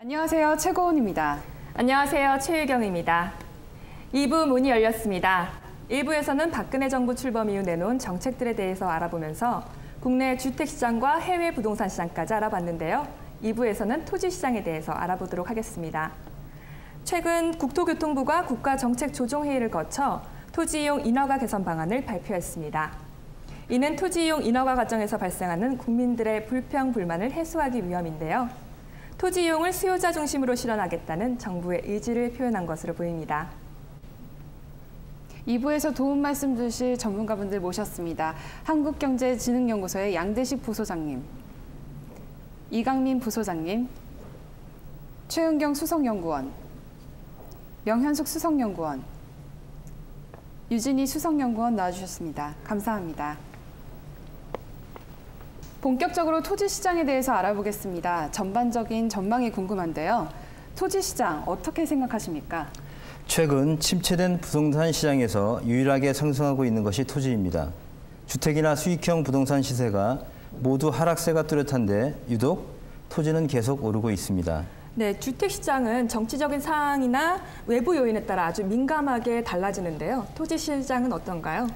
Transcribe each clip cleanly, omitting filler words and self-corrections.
안녕하세요. 최고은입니다. 안녕하세요. 최유경입니다. 2부 문이 열렸습니다. 1부에서는 박근혜 정부 출범 이후 내놓은 정책들에 대해서 알아보면서 국내 주택시장과 해외 부동산 시장까지 알아봤는데요. 2부에서는 토지시장에 대해서 알아보도록 하겠습니다. 최근 국토교통부가 국가정책조정회의를 거쳐 토지이용 인허가 개선 방안을 발표했습니다. 이는 토지이용 인허가 과정에서 발생하는 국민들의 불평, 불만을 해소하기 위함인데요. 토지 이용을 수요자 중심으로 실현하겠다는 정부의 의지를 표현한 것으로 보입니다. 2부에서 도움 말씀 주실 전문가분들 모셨습니다. 한국경제진흥연구소의 양대식 부소장님, 이강민 부소장님, 최은경 수석연구원, 명현숙 수석연구원, 유진희 수석연구원 나와주셨습니다. 감사합니다. 본격적으로 토지시장에 대해서 알아보겠습니다. 전반적인 전망이 궁금한데요. 토지시장 어떻게 생각하십니까? 최근 침체된 부동산 시장에서 유일하게 상승하고 있는 것이 토지입니다. 주택이나 수익형 부동산 시세가 모두 하락세가 뚜렷한데 유독 토지는 계속 오르고 있습니다. 네, 주택시장은 정치적인 사항이나 외부 요인에 따라 아주 민감하게 달라지는데요. 토지시장은 어떤가요?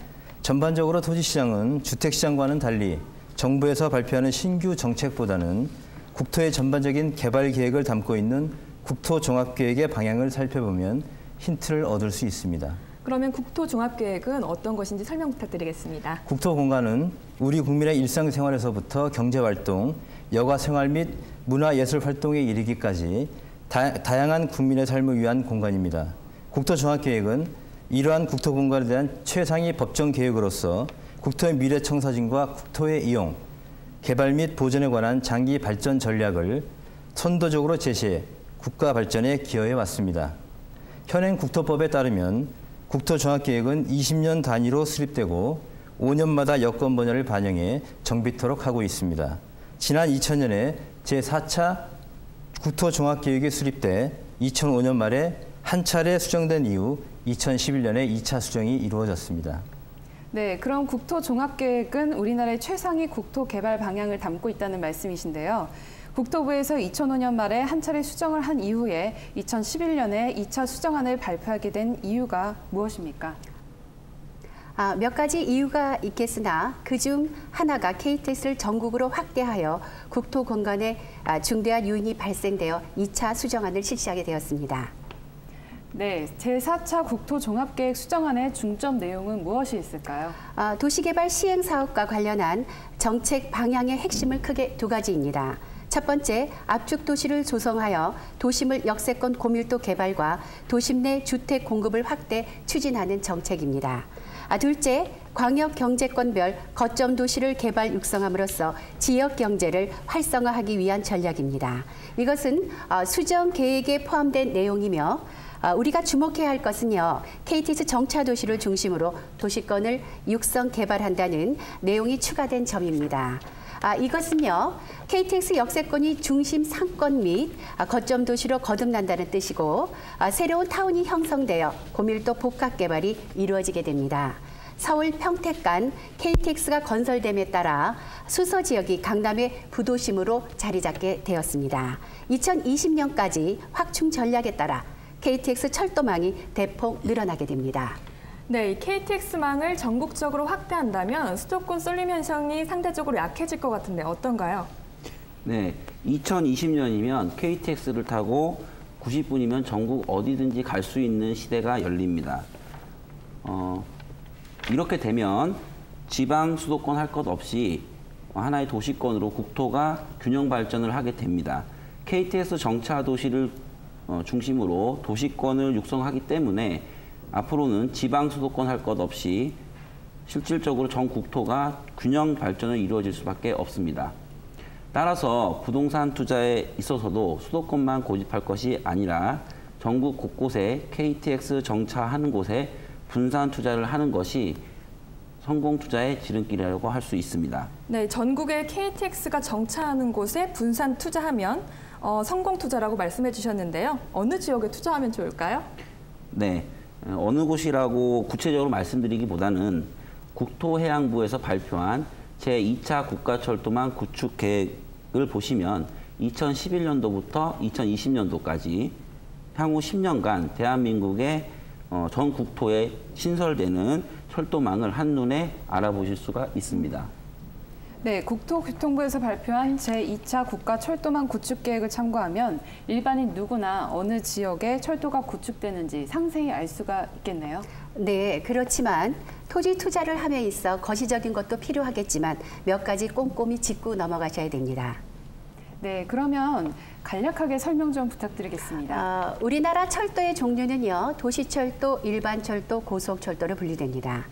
전반적으로 토지시장은 주택시장과는 달리 정부에서 발표하는 신규 정책보다는 국토의 전반적인 개발 계획을 담고 있는 국토종합계획의 방향을 살펴보면 힌트를 얻을 수 있습니다. 그러면 국토종합계획은 어떤 것인지 설명 부탁드리겠습니다. 국토공간은 우리 국민의 일상생활에서부터 경제활동, 여가생활 및 문화예술활동에 이르기까지 다양한 국민의 삶을 위한 공간입니다. 국토종합계획은 이러한 국토공간에 대한 최상위 법정 계획으로서 국토의 미래 청사진과 국토의 이용, 개발 및 보존에 관한 장기 발전 전략을 선도적으로 제시해 국가 발전에 기여해 왔습니다. 현행 국토법에 따르면 국토종합계획은 20년 단위로 수립되고 5년마다 여건 번호를 반영해 정비토록 하고 있습니다. 지난 2000년에 제4차 국토종합계획이 수립돼 2005년 말에 한 차례 수정된 이후 2011년에 2차 수정이 이루어졌습니다. 네, 그럼 국토종합계획은 우리나라의 최상위 국토 개발 방향을 담고 있다는 말씀이신데요. 국토부에서 2005년 말에 한 차례 수정을 한 이후에 2011년에 2차 수정안을 발표하게 된 이유가 무엇입니까? 몇 가지 이유가 있겠으나 그중 하나가 KTX를 전국으로 확대하여 국토 공간에 중대한 요인이 발생되어 2차 수정안을 실시하게 되었습니다. 네, 제4차 국토종합계획 수정안의 중점 내용은 무엇이 있을까요? 도시개발 시행사업과 관련한 정책 방향의 핵심은 크게 두 가지입니다. 첫 번째, 압축 도시를 조성하여 도시물 역세권 고밀도 개발과 도심 내 주택 공급을 확대 추진하는 정책입니다. 둘째, 광역 경제권별 거점 도시를 개발 육성함으로써 지역 경제를 활성화하기 위한 전략입니다. 이것은 수정 계획에 포함된 내용이며 우리가 주목해야 할 것은요, KTX 정차도시를 중심으로 도시권을 육성 개발한다는 내용이 추가된 점입니다. 이것은요, KTX 역세권이 중심 상권 및 거점 도시로 거듭난다는 뜻이고 새로운 타운이 형성되어 고밀도 복합 개발이 이루어지게 됩니다. 서울 평택 간 KTX가 건설됨에 따라 수서 지역이 강남의 부도심으로 자리 잡게 되었습니다. 2020년까지 확충 전략에 따라 KTX 철도망이 대폭 늘어나게 됩니다. 네, 이 KTX망을 전국적으로 확대한다면 수도권 쏠림 현상이 상대적으로 약해질 것 같은데 어떤가요? 네, 2020년이면 KTX를 타고 90분이면 전국 어디든지 갈 수 있는 시대가 열립니다. 이렇게 되면 지방 수도권 할 것 없이 하나의 도시권으로 국토가 균형 발전을 하게 됩니다. KTX 정차 도시를 중심으로 도시권을 육성하기 때문에 앞으로는 지방 수도권 할 것 없이 실질적으로 전 국토가 균형 발전을 이루어질 수밖에 없습니다. 따라서 부동산 투자에 있어서도 수도권만 고집할 것이 아니라 전국 곳곳에 KTX 정차하는 곳에 분산 투자를 하는 것이 성공 투자의 지름길이라고 할 수 있습니다. 네, 전국에 KTX가 정차하는 곳에 분산 투자하면 성공 투자라고 말씀해 주셨는데요. 어느 지역에 투자하면 좋을까요? 네, 어느 곳이라고 구체적으로 말씀드리기보다는 국토해양부에서 발표한 제2차 국가철도망 구축 계획을 보시면 2011년도부터 2020년도까지 향후 10년간 대한민국의 전 국토에 신설되는 철도망을 한눈에 알아보실 수가 있습니다. 네, 국토교통부에서 발표한 제2차 국가철도망 구축계획을 참고하면 일반인 누구나 어느 지역에 철도가 구축되는지 상세히 알 수가 있겠네요. 네, 그렇지만 토지 투자를 함에 있어 거시적인 것도 필요하겠지만 몇 가지 꼼꼼히 짚고 넘어가셔야 됩니다. 네, 그러면 간략하게 설명 좀 부탁드리겠습니다. 우리나라 철도의 종류는요, 도시철도, 일반철도, 고속철도로 분류됩니다.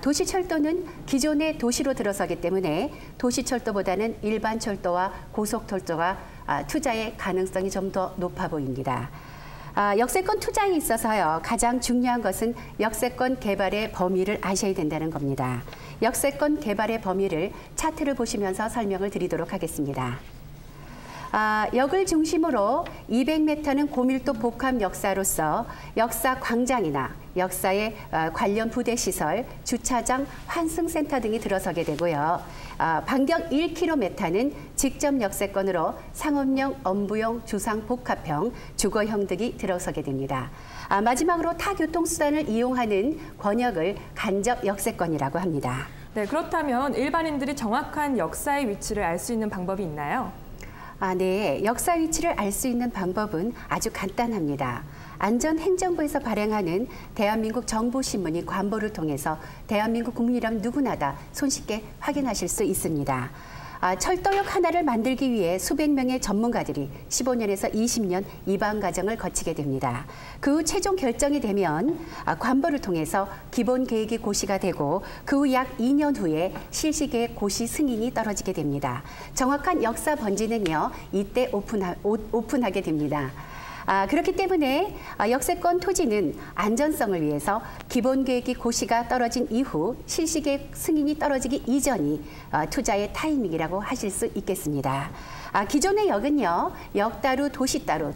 도시철도는 기존의 도시로 들어서기 때문에 도시철도보다는 일반철도와 고속철도가 투자의 가능성이 좀 더 높아 보입니다. 역세권 투자에 있어서요, 가장 중요한 것은 역세권 개발의 범위를 아셔야 된다는 겁니다. 역세권 개발의 범위를 차트를 보시면서 설명을 드리도록 하겠습니다. 역을 중심으로 200m는 고밀도 복합 역사로서 역사 광장이나 역사의 관련 부대 시설, 주차장, 환승센터 등이 들어서게 되고요. 반경 1km는 직접 역세권으로 상업용, 업무용, 주상 복합형, 주거형 등이 들어서게 됩니다. 마지막으로 타 교통수단을 이용하는 권역을 간접 역세권이라고 합니다. 네, 그렇다면 일반인들이 정확한 역사의 위치를 알 수 있는 방법이 있나요? 네, 역사 위치를 알 수 있는 방법은 아주 간단합니다. 안전행정부에서 발행하는 대한민국 정보신문인 관보를 통해서 대한민국 국민이라면 누구나 다 손쉽게 확인하실 수 있습니다. 철도역 하나를 만들기 위해 수백 명의 전문가들이 15년에서 20년 입안 과정을 거치게 됩니다. 그 후 최종 결정이 되면 관보를 통해서 기본 계획이 고시가 되고 그 후 약 2년 후에 실시 계획 고시 승인이 떨어지게 됩니다. 정확한 역사 번지는요, 이때 오픈하게 됩니다. 그렇기 때문에 역세권 토지는 안전성을 위해서 기본 계획이 고시가 떨어진 이후 실시 계획 승인이 떨어지기 이전이 투자의 타이밍이라고 하실 수 있겠습니다. 기존의 역은요, 역 따로 도시 따로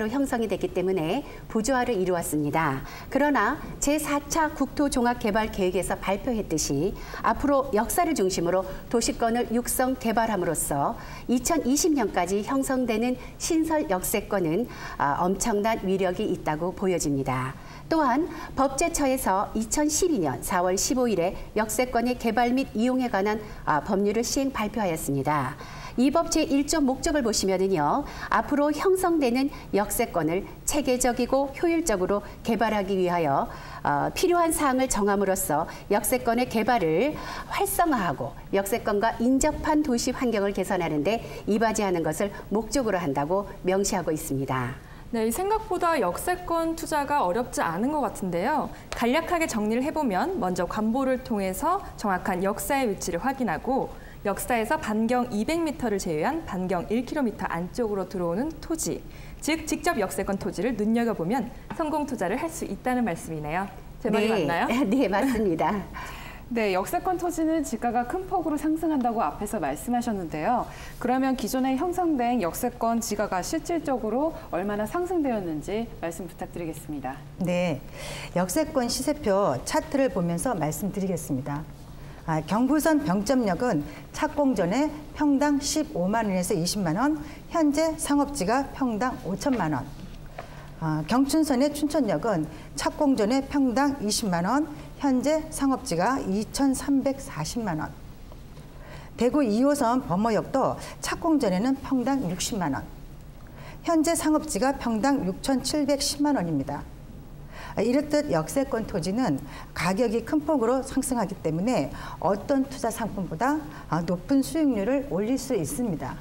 형성이 됐기 때문에 부조화를 이루었습니다. 그러나 제4차 국토종합개발계획에서 발표했듯이 앞으로 역사를 중심으로 도시권을 육성 개발함으로써 2020년까지 형성되는 신설 역세권은 엄청난 위력이 있다고 보여집니다. 또한 법제처에서 2012년 4월 15일에 역세권의 개발 및 이용에 관한 법률을 시행 발표하였습니다. 이 법 제1조 목적을 보시면은요, 앞으로 형성되는 역세권을 체계적이고 효율적으로 개발하기 위하여 필요한 사항을 정함으로써 역세권의 개발을 활성화하고 역세권과 인접한 도시 환경을 개선하는 데 이바지하는 것을 목적으로 한다고 명시하고 있습니다. 네, 생각보다 역세권 투자가 어렵지 않은 것 같은데요. 간략하게 정리를 해보면 먼저 관보를 통해서 정확한 역사의 위치를 확인하고 역사에서 반경 200m를 제외한 반경 1km 안쪽으로 들어오는 토지, 즉 직접 역세권 토지를 눈여겨보면 성공 투자를 할 수 있다는 말씀이네요. 제 말이 맞나요? 네, 맞습니다. 네, 역세권 토지는 지가가 큰 폭으로 상승한다고 앞에서 말씀하셨는데요. 그러면 기존에 형성된 역세권 지가가 실질적으로 얼마나 상승되었는지 말씀 부탁드리겠습니다. 네, 역세권 시세표 차트를 보면서 말씀드리겠습니다. 경부선 병점역은 착공전에 평당 15만 원에서 20만 원, 현재 상업지가 평당 5천만 원. 경춘선의 춘천역은 착공전에 평당 20만 원, 현재 상업지가 2,340만 원. 대구 2호선 범어역도 착공전에는 평당 60만 원, 현재 상업지가 평당 6,710만 원입니다. 이렇듯 역세권 토지는 가격이 큰 폭으로 상승하기 때문에 어떤 투자 상품보다 높은 수익률을 올릴 수 있습니다.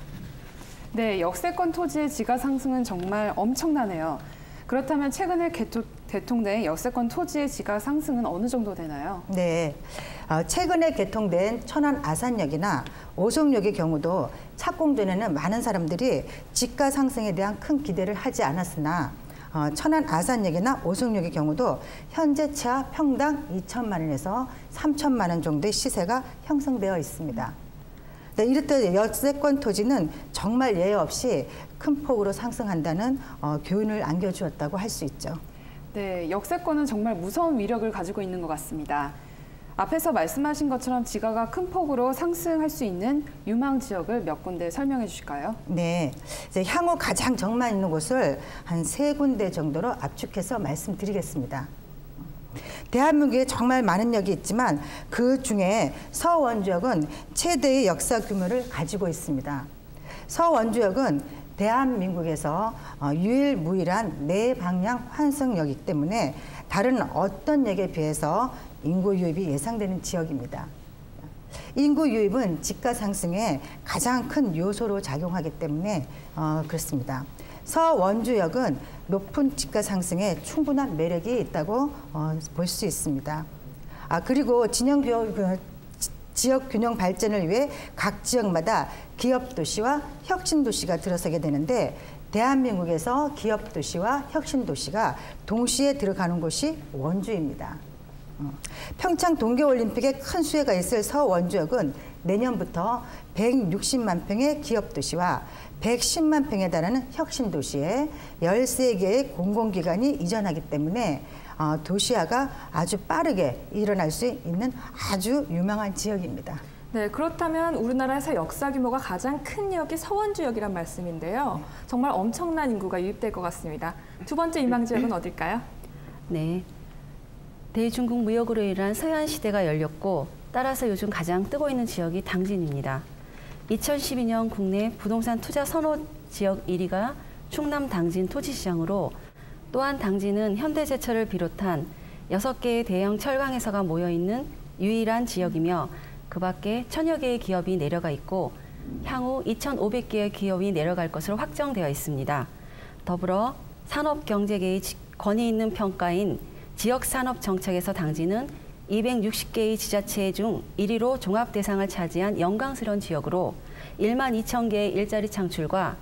네, 역세권 토지의 지가 상승은 정말 엄청나네요. 그렇다면 최근에 개통된 역세권 토지의 지가 상승은 어느 정도 되나요? 네, 최근에 개통된 천안 아산역이나 오송역의 경우도 착공전에는 많은 사람들이 지가 상승에 대한 큰 기대를 하지 않았으나 천안 아산역이나 오송역의 경우도 현재 차 평당 2천만 원에서 3천만 원 정도의 시세가 형성되어 있습니다. 네, 이렇듯 역세권 토지는 정말 예외 없이 큰 폭으로 상승한다는 교훈을 안겨주었다고 할 수 있죠. 네, 역세권은 정말 무서운 위력을 가지고 있는 것 같습니다. 앞에서 말씀하신 것처럼 지가가 큰 폭으로 상승할 수 있는 유망 지역을 몇 군데 설명해 주실까요? 네, 이제 향후 가장 정만 있는 곳을 한 3군데 정도로 압축해서 말씀드리겠습니다. 대한민국에 정말 많은 역이 있지만 그 중에 서원주역은 최대의 역사 규모를 가지고 있습니다. 서원주역은 대한민국에서 유일무이한 내방향 환승역이기 때문에 다른 어떤 역에 비해서 인구 유입이 예상되는 지역입니다. 인구 유입은 지가 상승에 가장 큰 요소로 작용하기 때문에 그렇습니다. 서원주역은 높은 지가 상승에 충분한 매력이 있다고 볼 수 있습니다. 그리고 지역 균형 발전을 위해 각 지역마다 기업도시와 혁신도시가 들어서게 되는데 대한민국에서 기업도시와 혁신도시가 동시에 들어가는 곳이 원주입니다. 평창 동계올림픽에 큰 수혜가 있을 서원주역은 내년부터 160만 평의 기업도시와 110만 평에 달하는 혁신도시에 13개의 공공기관이 이전하기 때문에 도시화가 아주 빠르게 일어날 수 있는 아주 유명한 지역입니다. 네, 그렇다면 우리나라에서 역사 규모가 가장 큰 역이 서원주역이란 말씀인데요. 정말 엄청난 인구가 유입될 것 같습니다. 두 번째 유망 지역은 어딜까요? 네, 대중국 무역으로 인한 서해안 시대가 열렸고 따라서 요즘 가장 뜨고 있는 지역이 당진입니다. 2012년 국내 부동산 투자 선호 지역 1위가 충남 당진 토지시장으로 또한 당진은 현대제철을 비롯한 6개의 대형 철강회사가 모여있는 유일한 지역이며 그 밖에 1000여 개의 기업이 내려가 있고 향후 2500개의 기업이 내려갈 것으로 확정되어 있습니다. 더불어 산업경제계의 권위 있는 평가인 지역산업정책에서 당진은 260개의 지자체 중 1위로 종합 대상을 차지한 영광스러운 지역으로 1만 2천 개의 일자리 창출과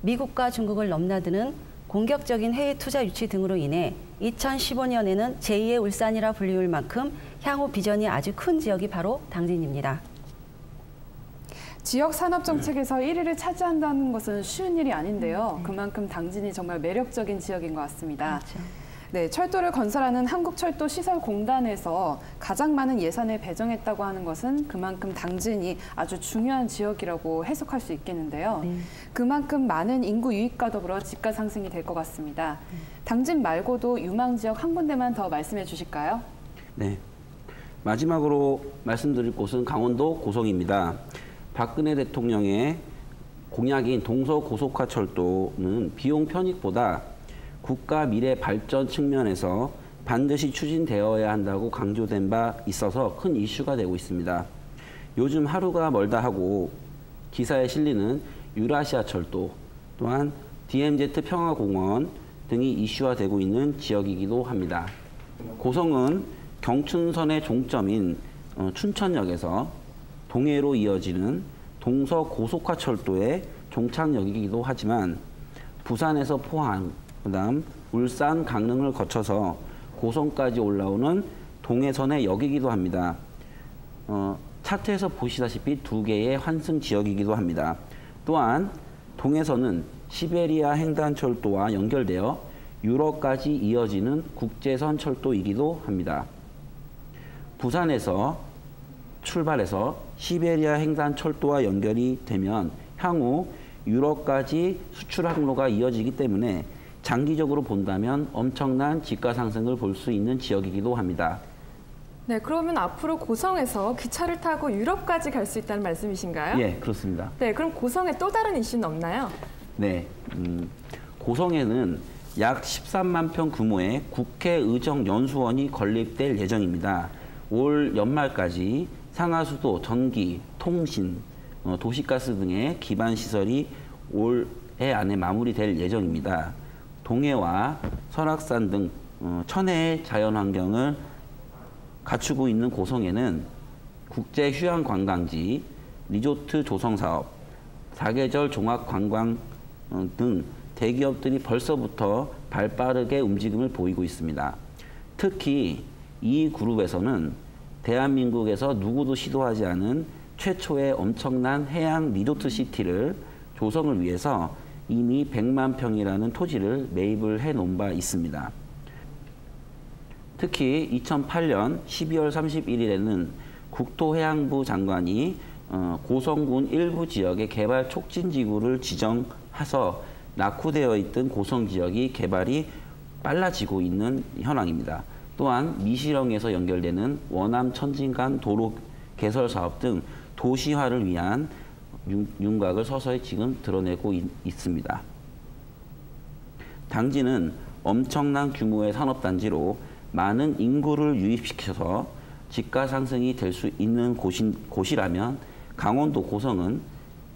미국과 중국을 넘나드는 공격적인 해외 투자 유치 등으로 인해 2015년에는 제2의 울산이라 불리울 만큼 향후 비전이 아주 큰 지역이 바로 당진입니다. 지역 산업 정책에서 1위를 차지한다는 것은 쉬운 일이 아닌데요. 그만큼 당진이 정말 매력적인 지역인 것 같습니다. 그렇죠. 네, 철도를 건설하는 한국철도시설공단에서 가장 많은 예산을 배정했다고 하는 것은 그만큼 당진이 아주 중요한 지역이라고 해석할 수 있겠는데요. 네. 그만큼 많은 인구 유입과 더불어 집가 상승이 될 것 같습니다. 당진 말고도 유망 지역 한 군데만 더 말씀해 주실까요? 네. 마지막으로 말씀드릴 곳은 강원도 고성입니다. 박근혜 대통령의 공약인 동서고속화철도는 비용 편익보다 국가 미래 발전 측면에서 반드시 추진되어야 한다고 강조된 바 있어서 큰 이슈가 되고 있습니다. 요즘 하루가 멀다 하고 기사에 실리는 유라시아철도 또한 DMZ 평화공원 등이 이슈화되고 있는 지역이기도 합니다. 고성은 경춘선의 종점인 춘천역에서 동해로 이어지는 동서고속화철도의 종착역이기도 하지만 부산에서 포항, 그다음 울산, 강릉을 거쳐서 고성까지 올라오는 동해선의 역이기도 합니다. 차트에서 보시다시피 2개의 환승 지역이기도 합니다. 또한 동해선은 시베리아 횡단철도와 연결되어 유럽까지 이어지는 국제선 철도이기도 합니다. 부산에서 출발해서 시베리아 횡단철도와 연결이 되면 향후 유럽까지 수출 항로가 이어지기 때문에 장기적으로 본다면 엄청난 집가 상승을 볼 수 있는 지역이기도 합니다. 네, 그러면 앞으로 고성에서 기차를 타고 유럽까지 갈 수 있다는 말씀이신가요? 예, 그렇습니다. 네, 그럼 고성에 또 다른 이슈는 없나요? 네, 고성에는 약 13만 평 규모의 국회의정연수원이 건립될 예정입니다. 올 연말까지 상하수도, 전기, 통신, 도시가스 등의 기반 시설이 올해 안에 마무리될 예정입니다. 동해와 설악산 등 천혜의 자연환경을 갖추고 있는 고성에는 국제 휴양 관광지, 리조트 조성 사업, 사계절 종합 관광 등 대기업들이 벌써부터 발빠르게 움직임을 보이고 있습니다. 특히 이 그룹에서는 대한민국에서 누구도 시도하지 않은 최초의 엄청난 해양 리조트 시티를 조성을 위해서 이미 100만 평이라는 토지를 매입을 해놓은 바 있습니다. 특히 2008년 12월 31일에는 국토해양부 장관이 고성군 일부 지역의 개발 촉진지구를 지정해서 낙후되어 있던 고성 지역이 개발이 빨라지고 있는 현황입니다. 또한 미시령에서 연결되는 원암 천진간 도로 개설 사업 등 도시화를 위한 윤곽을 서서히 지금 드러내고 있습니다. 당진은 엄청난 규모의 산업단지로 많은 인구를 유입시켜서 집가 상승이 될 수 있는 곳이라면 강원도 고성은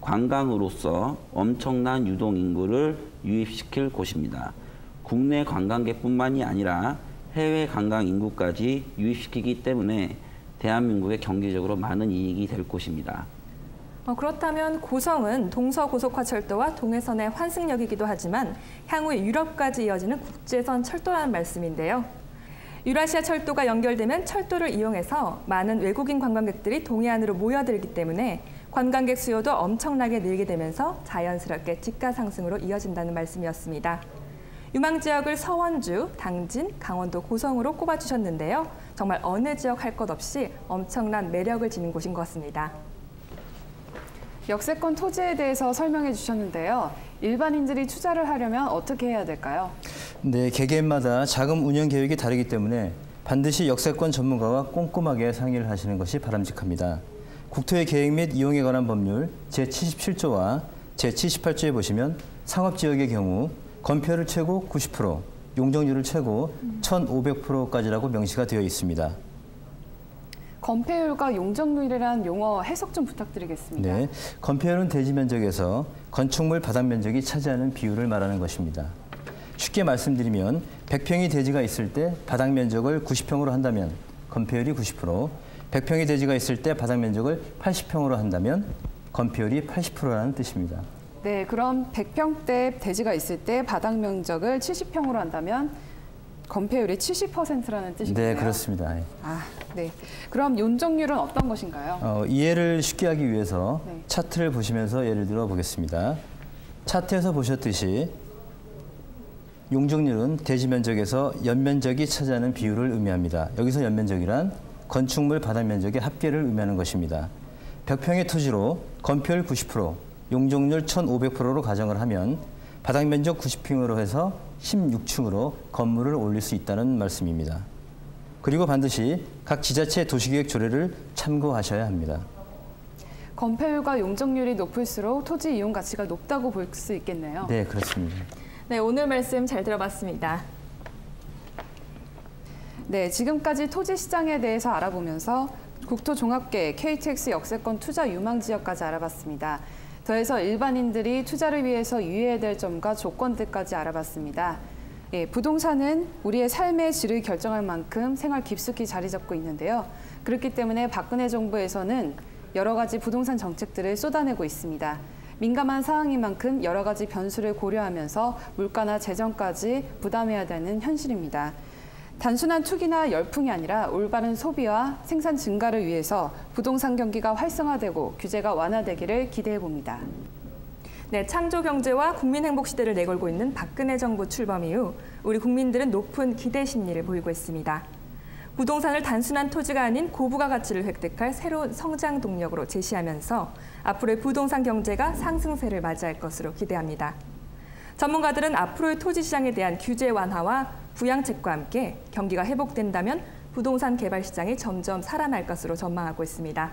관광으로서 엄청난 유동 인구를 유입시킬 곳입니다. 국내 관광객뿐만이 아니라 해외 관광 인구까지 유입시키기 때문에 대한민국에 경제적으로 많은 이익이 될 곳입니다. 그렇다면 고성은 동서고속화철도와 동해선의 환승역이기도 하지만 향후 유럽까지 이어지는 국제선 철도라는 말씀인데요. 유라시아 철도가 연결되면 철도를 이용해서 많은 외국인 관광객들이 동해안으로 모여들기 때문에 관광객 수요도 엄청나게 늘게 되면서 자연스럽게 집가 상승으로 이어진다는 말씀이었습니다. 유망 지역을 서원주, 당진, 강원도 고성으로 꼽아주셨는데요. 정말 어느 지역 할 것 없이 엄청난 매력을 지닌 곳인 것 같습니다. 역세권 토지에 대해서 설명해 주셨는데요. 일반인들이 투자를 하려면 어떻게 해야 될까요? 네, 개개인마다 자금 운영 계획이 다르기 때문에 반드시 역세권 전문가와 꼼꼼하게 상의를 하시는 것이 바람직합니다. 국토의 계획 및 이용에 관한 법률 제77조와 제78조에 보시면 상업지역의 경우 건폐율을 최고 90%, 용적률을 최고 1,500%까지라고 명시가 되어 있습니다. 건폐율과 용적률이란 용어 해석 좀 부탁드리겠습니다. 네, 건폐율은 대지 면적에서 건축물 바닥 면적이 차지하는 비율을 말하는 것입니다. 쉽게 말씀드리면 100평이 대지가 있을 때 바닥 면적을 90평으로 한다면 건폐율이 90%, 100평이 대지가 있을 때 바닥 면적을 80평으로 한다면 건폐율이 80%라는 뜻입니다. 네, 그럼 100평대 대지가 있을 때 바닥 면적을 70평으로 한다면 건폐율이 70%라는 뜻인가요? 네, 그렇습니다. 네. 그럼 용적률은 어떤 것인가요? 이해를 쉽게 하기 위해서 네. 차트를 보시면서 예를 들어 보겠습니다. 차트에서 보셨듯이 용적률은 대지 면적에서 연면적이 차지하는 비율을 의미합니다. 여기서 연면적이란 건축물 바닥 면적의 합계를 의미하는 것입니다. 100평의 토지로 건폐율 90%, 용적률 1,500%로 가정을 하면 바닥 면적 90평으로 해서 16층으로 건물을 올릴 수 있다는 말씀입니다. 그리고 반드시 각 지자체 도시계획 조례를 참고하셔야 합니다. 건폐율과 용적률이 높을수록 토지 이용 가치가 높다고 볼 수 있겠네요. 네, 그렇습니다. 네, 오늘 말씀 잘 들어봤습니다. 네, 지금까지 토지 시장에 대해서 알아보면서 국토종합계획 KTX 역세권 투자 유망 지역까지 알아봤습니다. 더해서 일반인들이 투자를 위해서 유의해야 될 점과 조건들까지 알아봤습니다. 예, 부동산은 우리의 삶의 질을 결정할 만큼 생활 깊숙이 자리 잡고 있는데요. 그렇기 때문에 박근혜 정부에서는 여러 가지 부동산 정책들을 쏟아내고 있습니다. 민감한 상황인 만큼 여러 가지 변수를 고려하면서 물가나 재정까지 부담해야 되는 현실입니다. 단순한 투기나 열풍이 아니라 올바른 소비와 생산 증가를 위해서 부동산 경기가 활성화되고 규제가 완화되기를 기대해 봅니다. 네, 창조 경제와 국민 행복 시대를 내걸고 있는 박근혜 정부 출범 이후 우리 국민들은 높은 기대 심리를 보이고 있습니다. 부동산을 단순한 토지가 아닌 고부가 가치를 획득할 새로운 성장 동력으로 제시하면서 앞으로의 부동산 경제가 상승세를 맞이할 것으로 기대합니다. 전문가들은 앞으로의 토지 시장에 대한 규제 완화와 부양책과 함께 경기가 회복된다면 부동산 개발 시장이 점점 살아날 것으로 전망하고 있습니다.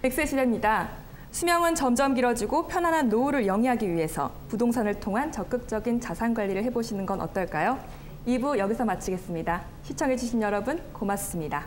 100세 시대입니다. 수명은 점점 길어지고 편안한 노후를 영위하기 위해서 부동산을 통한 적극적인 자산 관리를 해보시는 건 어떨까요? 2부 여기서 마치겠습니다. 시청해주신 여러분 고맙습니다.